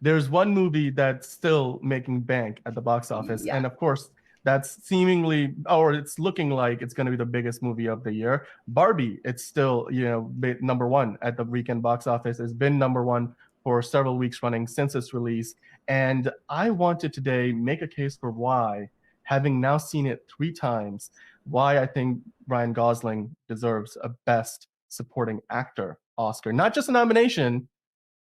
there's one movie that's still making bank at the box office, Yeah. and of course, that's seemingly, or it's looking like it's going to be the biggest movie of the year. Barbie, it's still, number one at the weekend box office. It's been number one for several weeks running since its release. And I want to today make a case for why, having now seen it three times, why I think Ryan Gosling deserves a Best Supporting Actor Oscar. Not just a nomination,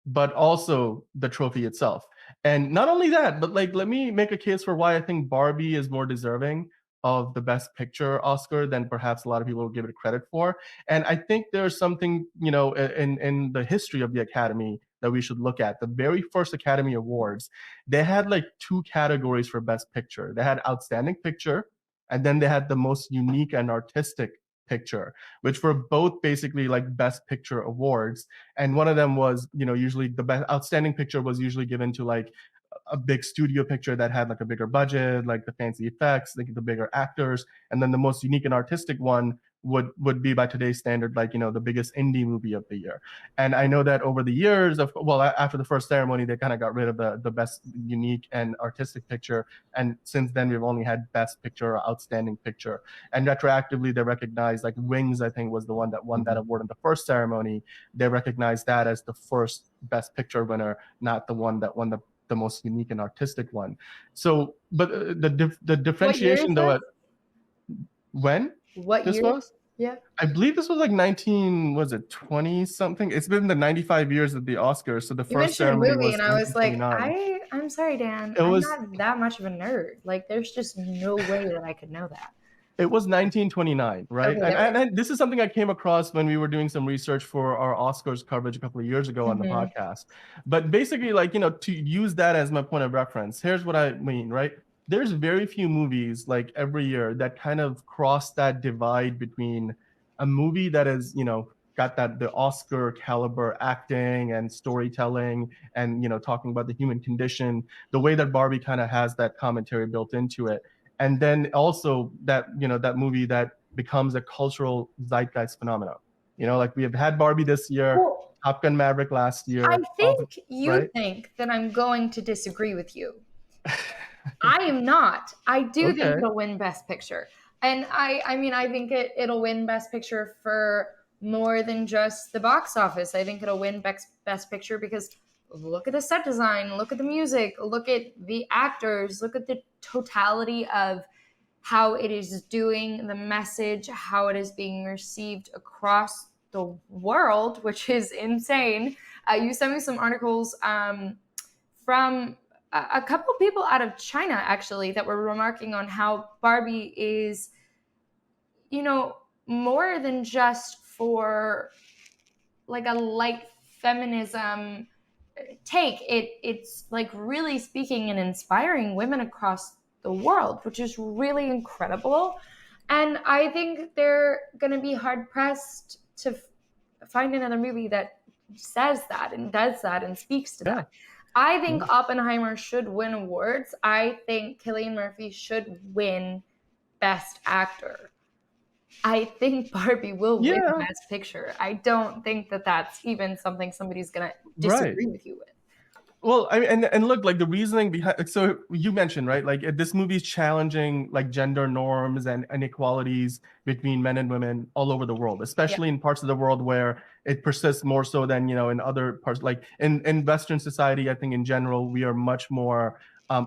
but also the trophy itself. And not only that, but like, let me make a case for why I think Barbie is more deserving of the Best Picture Oscar than perhaps a lot of people will give it credit for. And I think there's something, in the history of the Academy that we should look at. The very first Academy Awards, they had like two categories for Best Picture. They had Outstanding Picture, and then they had the most unique and artistic picture, which were both basically like Best Picture awards. And one of them was, usually the best outstanding picture was usually given to like a big studio picture that had like a bigger budget, like the fancy effects, like the bigger actors. And then the most unique and artistic one would be by today's standard, like, the biggest indie movie of the year. And I know that over the years of, well, after the first ceremony, they kind of got rid of the best unique and artistic picture. And since then, we've only had Best Picture or Outstanding Picture. And retroactively, they recognized, like, Wings, I think, was the one that won that award in the first ceremony. They recognized that as the first Best Picture winner, not the one that won the most unique and artistic one. So, but the differentiation, though, when What this year? was? Yeah. I believe this was like 20 something? It's been the 95 years of the Oscars. So the You first mentioned a ceremony movie, was and I was like, 1929. I'm sorry, Dan. It I'm was not that much of a nerd. Like, there's just no way that I could know that. it was 1929, right? Okay, And, there we and, and this is something I came across when we were doing some research for our Oscars coverage a couple of years ago go. on the podcast. But basically, like, to use that as my point of reference, here's what I mean, right? There's very few movies like every year that kind of cross that divide between a movie that is, got the Oscar caliber acting and storytelling and, talking about the human condition, the way that Barbie kind of has that commentary built into it, and then also that, that movie that becomes a cultural zeitgeist phenomenon. Like we have had Barbie this year, Well, Top Gun Maverick last I year, think you right? think that I'm going to disagree with you. I am not. I do think Okay. it'll win Best Picture. And I mean, I think it'll win Best Picture for more than just the box office. I think it'll win Best Picture because look at the set design, look at the music, look at the actors, look at the totality of how it is doing, the message, how it is being received across the world, which is insane. You sent me some articles from a couple of people out of China, actually, that were remarking on how Barbie is, more than just for like a light feminism take. It's like really speaking and inspiring women across the world, which is really incredible. And I think they're going to be hard pressed to find another movie that says that and does that and speaks to Yeah. that. I think Oppenheimer should win awards. I think Cillian Murphy should win Best Actor. I think Barbie will win Yeah. Best Picture. I don't think that that's even something somebody's going to Right. disagree with you with. Well, and look, like the reasoning behind, so you mentioned, right, like this movie's challenging like gender norms and inequalities between men and women all over the world, especially in parts of the world where it persists more so than, in other parts. Like in Western society, I think in general, we are much more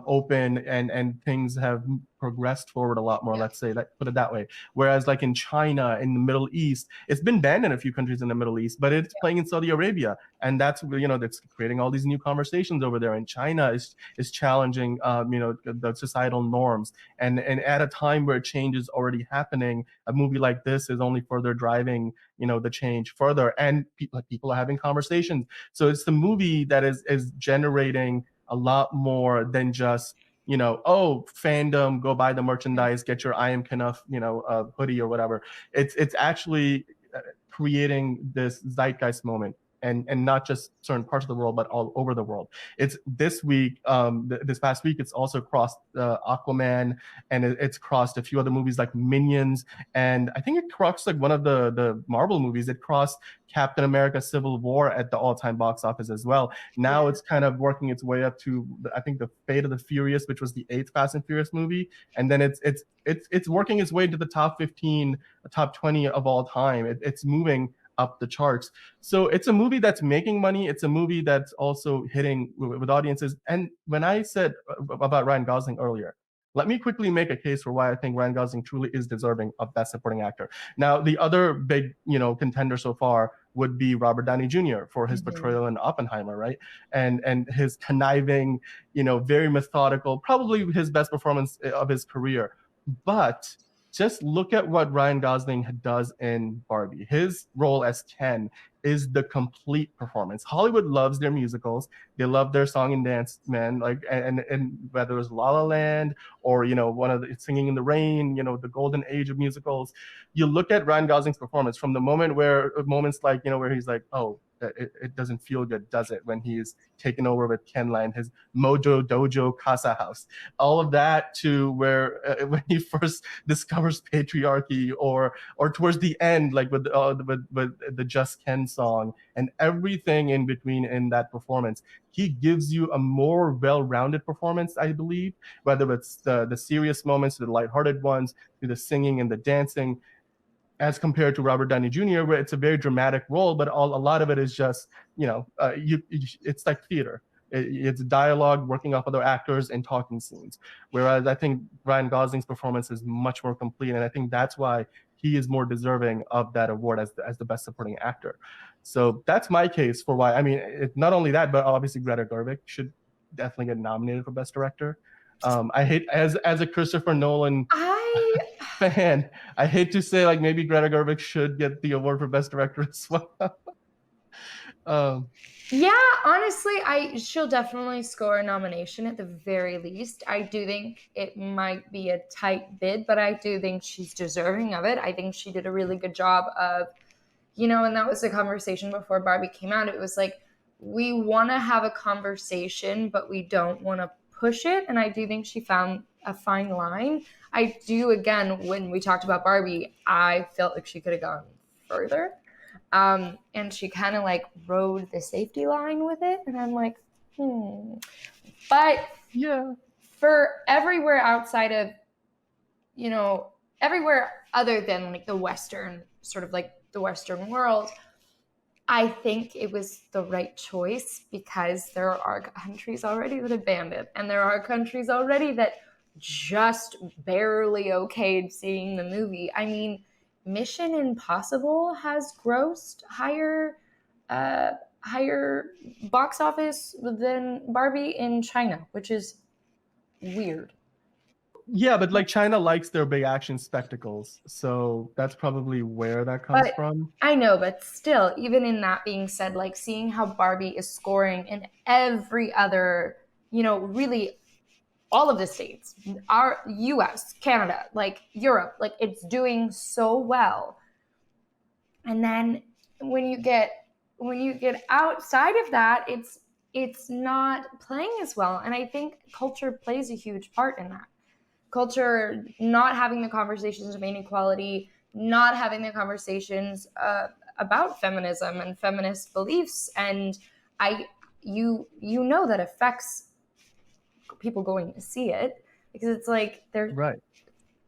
open, and things have progressed forward a lot more, let's say, put it that way. Whereas like in China, in the Middle East, it's been banned in a few countries in the Middle East, but it's playing in Saudi Arabia. And that's, that's creating all these new conversations over there. And China is challenging, the societal norms. And at a time where change is already happening, a movie like this is only further driving, the change further. And people are having conversations. So it's the movie that is generating a lot more than just, fandom, go buy the merchandise, get your I Am Knuff, hoodie or whatever. It's actually creating this zeitgeist moment and not just certain parts of the world, but all over the world. It's this week, this past week, it's also crossed Aquaman, and it's crossed a few other movies like Minions, and I think it crossed like one of the Marvel movies. It crossed Captain America: Civil War at the all-time box office as well. Now it's kind of working its way up to I think the Fate of the Furious, which was the eighth Fast and Furious movie, and then it's working its way into the top 15, top 20 of all time. It's moving up the charts. So it's a movie that's making money. It's a movie that's also hitting with audiences. And when I said about Ryan Gosling earlier, let me quickly make a case for why I think Ryan Gosling truly is deserving of Best Supporting Actor. Now, the other big, contender so far would be Robert Downey Jr. for his portrayal in Oppenheimer, right? And his conniving, very methodical, probably his best performance of his career. But just look at what Ryan Gosling does in Barbie. His role as Ken is the complete performance. Hollywood loves their musicals. They love their song and dance, man. Like, and whether it was La La Land or one of the Singing in the Rain, the golden age of musicals. You look at Ryan Gosling's performance from the moments like where he's like, oh, it doesn't feel good, does it? When he's taken over with Ken Line, his Mojo Dojo Casa House, all of that to where when he first discovers patriarchy, or towards the end, like with the Just Ken song and everything in between in that performance. He gives you a more well-rounded performance, I believe, whether it's the serious moments, the lighthearted ones, to the singing and the dancing, as compared to Robert Downey Jr., where it's a very dramatic role, but a lot of it is just, it's like theater. It's dialogue, working off other actors, and talking scenes. Whereas I think Ryan Gosling's performance is much more complete, and I think that's why he is more deserving of that award as the best supporting actor. So that's my case for why. I mean, not only that, but obviously Greta Gerwig should definitely get nominated for best director. I hate as a Christopher Nolan fan, I hate to say, like, maybe Greta Gerwig should get the award for best director as well. Yeah, honestly, she'll definitely score a nomination at the very least. I do think it might be a tight bid, but I do think she's deserving of it. I think she did a really good job of, and that was the conversation before Barbie came out. It was like, we want to have a conversation, but we don't want to push it. And I do think she found a fine line. I do, again, when we talked about Barbie, I felt like she could have gone further. And she kind of like rode the safety line with it. And I'm like, But yeah, for everywhere outside of, everywhere other than like the Western, sort of like the Western world, I think it was the right choice because there are countries already that have banned it. And there are countries already that just barely okayed seeing the movie. I mean, Mission Impossible has grossed higher box office than Barbie in China, which is weird. Yeah, but like China likes their big action spectacles, so that's probably where that comes from. I know, but still, even in that being said, like seeing how Barbie is scoring in every other, really all of the states, our US, Canada, like Europe, like it's doing so well. And then when you get outside of that, it's not playing as well. And I think culture plays a huge part in that. Culture not having the conversations of inequality, not having the conversations about feminism and feminist beliefs, and you know that affects people going to see it because it's like they're right.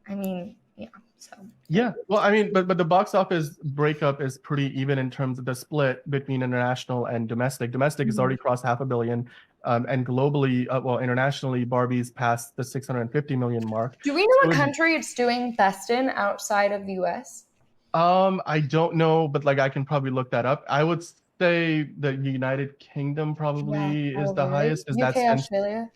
I mean, yeah. So yeah, well, I mean, but the box office breakup is pretty even in terms of the split between international and domestic. Domestic has already crossed 500 million, and globally, internationally, Barbie's passed the 650 million mark. Do we know what country it's doing best in outside of the US? I don't know, but like I can probably look that up. I would say the United Kingdom probably is the highest. Is UK, Australia?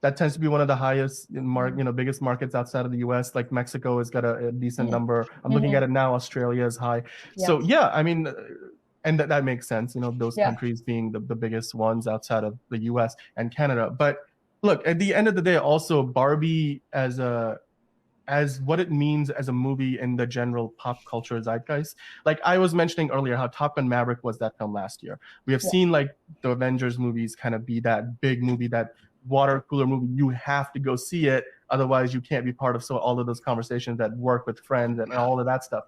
That tends to be one of the highest biggest markets outside of the US. Like Mexico has got a decent number. I'm looking at it now. Australia is high. Yeah. So yeah, I mean, and that makes sense. Those countries being the biggest ones outside of the US and Canada. But look, at the end of the day, also Barbie as a as what it means as a movie in the general pop culture zeitgeist. Like I was mentioning earlier, how Top Gun Maverick was that film last year. We have Yeah. seen like the Avengers movies kind of be that big movie, that water cooler movie. You have to go see it, otherwise you can't be part of all of those conversations that work with friends and all of that stuff.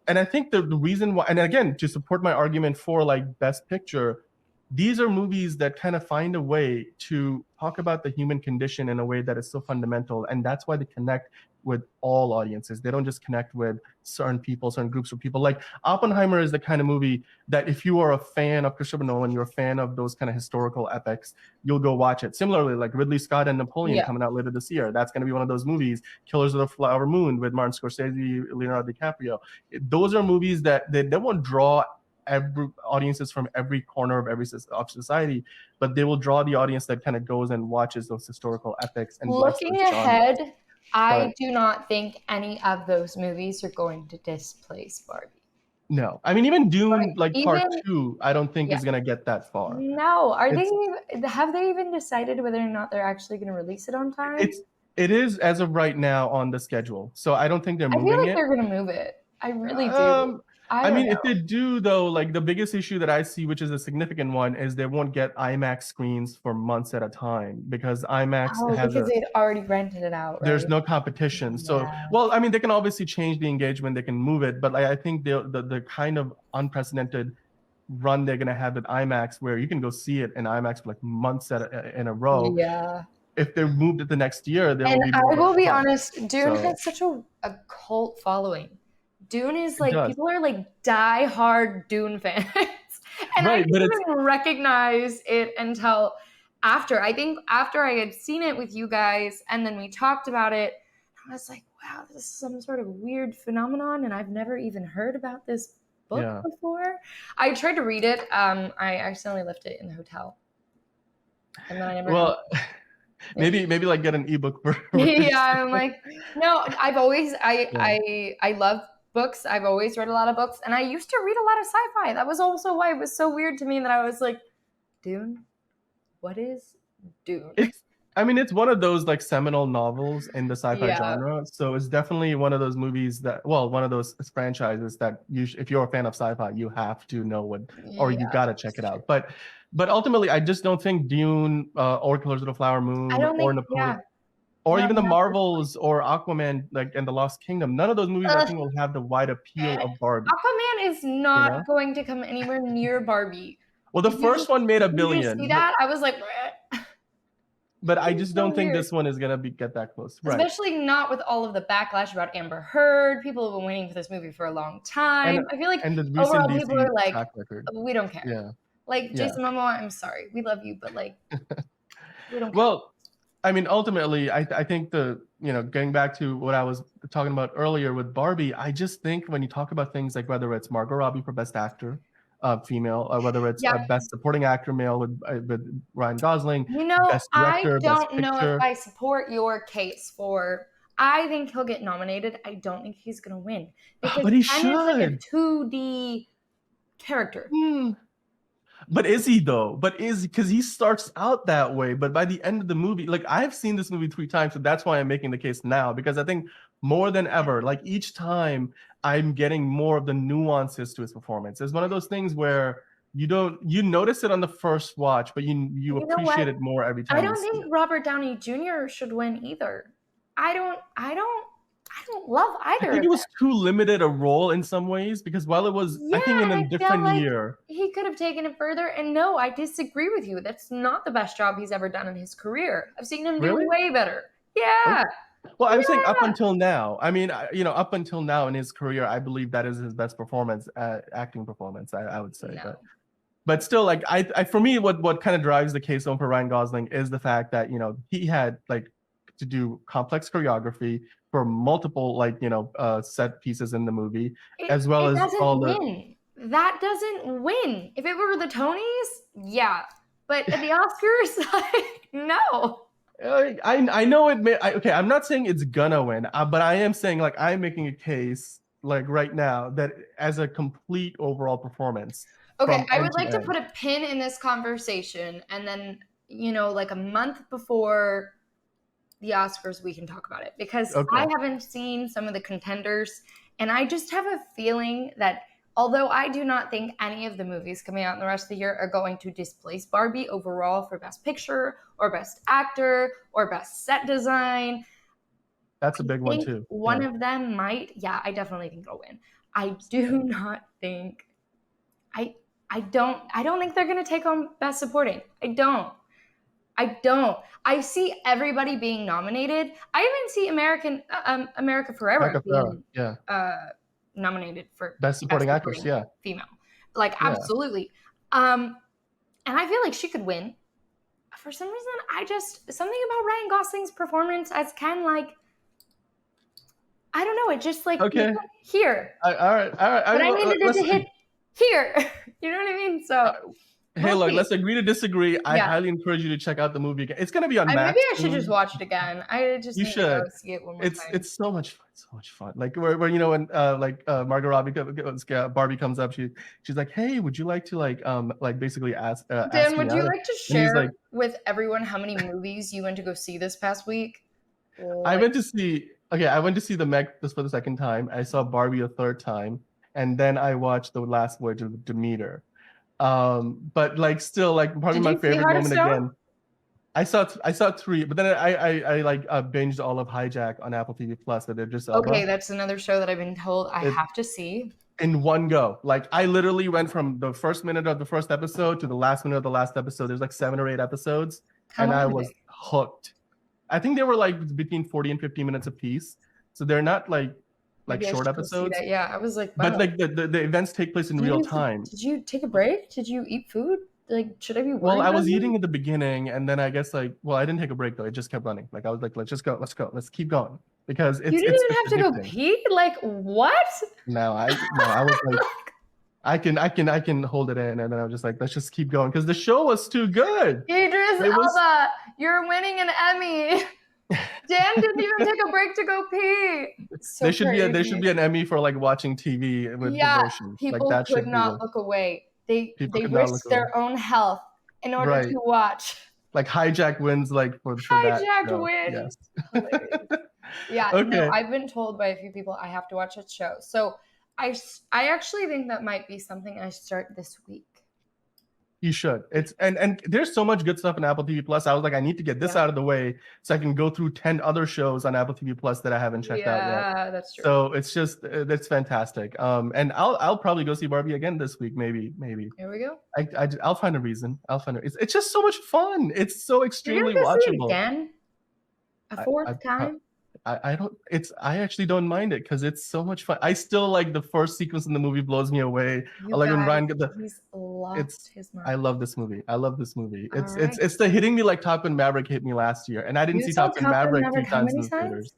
And I think the reason why, and again, to support my argument for like Best Picture, these are movies that kind of find a way to talk about the human condition in a way that is so fundamental, and that's why they connect with all audiences. They don't just connect with certain people, certain groups of people. Like Oppenheimer is the kind of movie that if you are a fan of Christopher Nolan, you're a fan of those kind of historical epics, you'll go watch it. Similarly, like Ridley Scott and Napoleon Yeah. coming out later this year, that's going to be one of those movies. Killers of the Flower Moon with Martin Scorsese, Leonardo DiCaprio. Those are movies that they won't draw audiences from every corner of every of society, but they will draw the audience that kind of goes and watches those historical epics and likes Looking those genres. ahead, I But do not think any of those movies are going to displace Barbie. no, I mean even Dune, Like, like part even 2, I don't think yeah. is gonna get that far. No, It's have they even decided whether or not they're actually going to release it on time? it is as of right now on the schedule, so I don't think they're I feel moving like it. they're going to move it. I really do. Um, I I don't mean, if know. they do, though, like the biggest issue that I see, which is a significant one, is they won't get IMAX screens for months at a time because IMAX Oh, has because a they'd already rented it out, there's right? no competition. So, Yeah. well, I mean, they can obviously change the engagement, they can move it, but like, I think the kind of unprecedented run they're gonna have at IMAX, where you can go see it in IMAX for like months in a row. Yeah. If they're moved it the next year, there will And be more I of a will be crunch. honest, Dune So has such a cult following. Dune is it like, does, people are like die-hard Dune fans. And I right? But didn't it's even recognize it until after. I think after I had seen it with you guys and then we talked about it, I was like, wow, this is some sort of weird phenomenon and I've never even heard about this book yeah. before. I tried to read it. I accidentally left it in the hotel. And then I never had Well, maybe like get an ebook yeah, version. I'm like, no, I've always Yeah. I love books. I've always read a lot of books and I used to read a lot of sci-fi. That was also why it was so weird to me that I was like, Dune? What is Dune? I mean, it's one of those like seminal novels in the sci-fi Yeah. genre. So it's definitely one of those movies that, well, one of those franchises that if you're a fan of sci-fi, you have to know what, or you Yeah, gotta check it out. But ultimately, I just don't think Dune or Killers of the Flower I Moon don't or think, Napoleon yeah. or No, even the not this one. Marvels or Aquaman, like and the Lost Kingdom, none of those movies I Ugh. think will have the wide appeal of Barbie. Aquaman is You not know? going to come anywhere near Barbie. Well, the Did you first just one made a did you just see billion, that? I was like, but I it's just so don't think weird. this one is gonna get that close. Right. Especially not with all of the backlash about Amber Heard. People have been waiting for this movie for a long And time. I feel like and the recent overall people DC are like, track record. we don't care. Yeah. Like Yeah. Jason Momoa, I'm sorry, we love you, but like we don't care. Well, I mean, ultimately, I think getting back to what I was talking about earlier with Barbie, I just think when you talk about things like whether it's Margot Robbie for Best Actor, female, or whether it's Yeah, Best Supporting Actor, male with Ryan Gosling, you know, Best I Director, Best don't know if Picture. I support your case for. I think he'll get nominated. I don't think he's gonna win because But he Ken is like a should. 2D character. Hmm. But is he though? But is because he starts out that way, but by the end of the movie, like I've seen this movie 3 times, so that's why I'm making the case now because I think more than ever, like each time I'm getting more of the nuances to his performance. It's one of those things where you notice it on the first watch, but you You know what? appreciate it more every I time you don't see think it. Robert Downey Jr. should win either. I don't love I either think of it them. was too limited a role in some ways because while it was, I Yeah, think in and a I feel different like year. he could have taken it further. And no, I disagree with you. That's not the best job he's ever done in his career. I've seen him do Really? way better. Yeah. Okay. Well, I'm saying up Yeah. until now. I mean, up until now in his career, I believe that is his best performance, acting performance. I would say, No. but still, like I for me, what kind of drives the case home for Ryan Gosling is the fact that he had like to do complex choreography for multiple set pieces in the movie, as well It as all doesn't the. win. That doesn't win. If it were the Tonys, yeah. But at the Oscars, like, no. I know it may. Okay, I'm not saying it's gonna win, but I am saying like I'm making a case like right now that as a complete overall performance Okay, from I end would to like to end. put a pin in this conversation and then, like a month before the Oscars, we can talk about it, because Okay. I haven't seen some of the contenders, and I just have a feeling that although I do not think any of the movies coming out in the rest of the year are going to displace Barbie overall for Best Picture or Best Actor or Best Set Design, That's a big one think too. one Yeah. of them might. Yeah, I definitely think it'll win. I do not think. I don't think they're gonna take on Best Supporting. I don't. I see everybody being nominated. I even see America Ferrera America Ferrera. being Yeah. nominated for Best supporting actress. Yeah. female. Like, Yeah. absolutely. And I feel like she could win. For some reason, something about Ryan Gosling's performance as Ken, like, I don't know, it just like Okay. here. All right. But I needed it to hit here. You know what I mean? So hey, look, let's agree to disagree. I highly encourage you to check out the movie again. It's gonna be on Max. Maybe I should just watch it again. I just need to go see it one more time. It's so much fun. So much fun. Like where when Margot Robbie Barbie comes up, she's like, hey, would you like to basically ask Dan, would you like to share like, with everyone how many movies you went to go see this past week? I went to see the Meg for the second time. I saw Barbie a third time, and then I watched The Last Voyage of Demeter. But like still like probably my favorite moment again. I saw 3, but then I binged all of Hijack on Apple TV Plus with Idris Elba. Okay, that's another show that I've been told I have to see in one go. Like I literally went from the first minute of the first episode to the last minute of the last episode. There's like 7 or 8 episodes, and I was hooked. I think they were like between 40 and 50 minutes a piece, so they're not like short episodes. Yeah, I was like, wow. But like the events take place in real time. Did you take a break? Did you eat food? Like, should I be worried? Well, I was eating at the beginning, and then I guess I didn't take a break though. It just kept running. Like I was like, let's go, let's keep going, because it's. You didn't even have to go pee. Like what? No, I was like, I can hold it in, and then I was just like, let's just keep going, because the show was too good. Idris Elba, you're winning an Emmy. Dan didn't even take a break to go pee. There should be an Emmy for like watching TV with devotion. People like, that could not look away. They risked their own health in order to watch. Like Hijack wins, like for that. Hijack wins. Yes. Yeah. Okay. No, I've been told by a few people I have to watch that show. So I actually think that might be something I start this week. You should. It's and there's so much good stuff on Apple TV Plus. I was like, I need to get this out of the way so I can go through 10 other shows on Apple TV Plus that I haven't checked out yet. Yeah, that's true. So it's fantastic. And I'll probably go see Barbie again this week. Maybe. Here we go. I'll find a reason. It's just so much fun. It's so extremely watchable. See it again? A fourth time? I actually don't mind it, because it's so much fun. I still like the first sequence in the movie blows me away. I like when Ryan he's lost his mind. I love this movie. It's the hitting me like Top Gun Maverick hit me last year, and I didn't see Top Gun Maverick 2 times in theaters.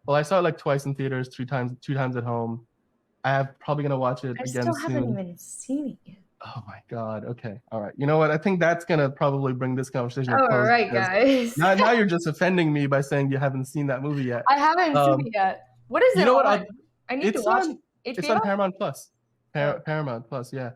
Well, I saw it like twice in theaters, 2 times at home. I'm probably gonna watch it again soon. I still haven't even seen it yet. Oh my God. Okay. All right. You know what? I think that's gonna probably bring this conversation to a close. All right, guys. Now you're just offending me by saying you haven't seen that movie yet. I haven't seen it yet. What is it? You know what? I need to watch it. It's on Paramount Plus. Paramount Plus. Yeah.